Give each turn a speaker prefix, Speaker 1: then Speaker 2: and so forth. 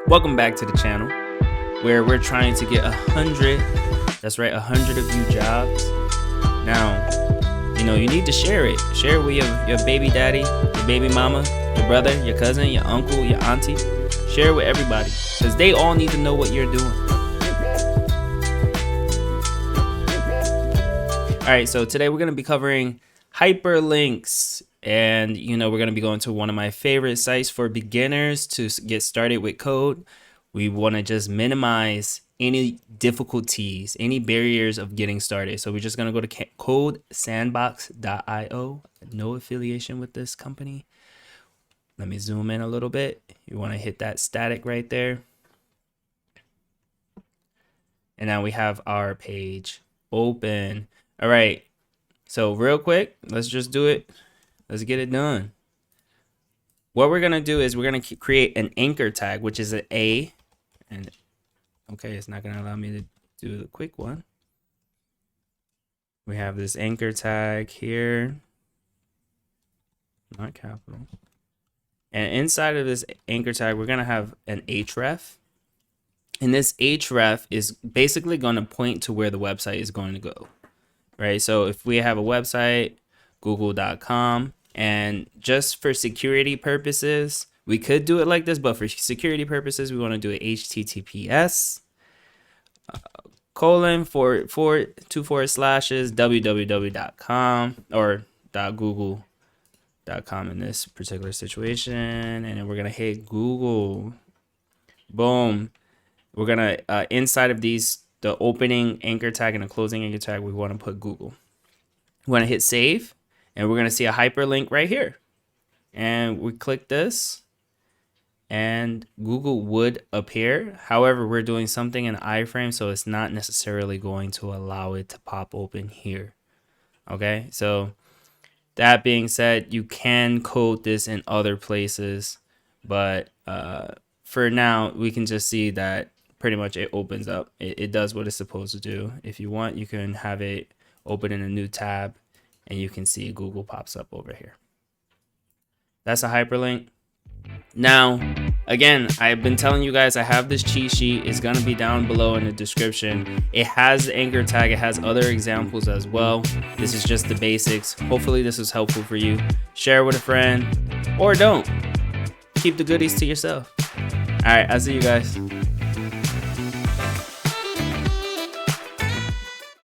Speaker 1: Welcome back to the channel where we're trying to get 100, that's right, 100 of you jobs. Now, you need to share it. Share it with your baby daddy, your baby mama, your brother, your cousin, your uncle, your auntie. Share it with everybody because they all need to know what you're doing. All right, so today we're going to be covering hyperlinks. And, we're going to be going to one of my favorite sites for beginners to get started with code. We want to just minimize any difficulties, any barriers of getting started. So we're just going to go to CodeSandbox.io. No affiliation with this company. Let me zoom in a little bit. You want to hit that static right there. And now we have our page open. All right. So real quick, let's just do it. Let's get it done. What we're going to do is we're going to create an anchor tag, which is an A. And okay, it's not going to allow me to do the quick one. We have this anchor tag here. Not capital. And inside of this anchor tag, we're going to have an href. And this href is basically going to point to where the website is going to go. Right? So if we have a website, google.com, and just for security purposes, we could do it like this, but for security purposes, we want to do it HTTPS :/www.com or .google.com in this particular situation. And then we're going to hit Google. Boom. We're going to, inside of these, the opening anchor tag and the closing anchor tag, we want to put Google. We want to hit save. And we're going to see a hyperlink right here. And we click this and Google would appear. However, we're doing something in iframes, so it's not necessarily going to allow it to pop open here. Okay, so that being said, you can code this in other places. But for now, we can just see that pretty much it opens up. It does what it's supposed to do. If you want, you can have it open in a new tab. And you can see Google pops up over here. That's a hyperlink. Now, again, I've been telling you guys I have this cheat sheet. It's going to be down below in the description. It has the anchor tag. It has other examples as well. This is just the basics. Hopefully this was helpful for you. Share with a friend or don't. Keep the goodies to yourself. All right, I'll see you guys.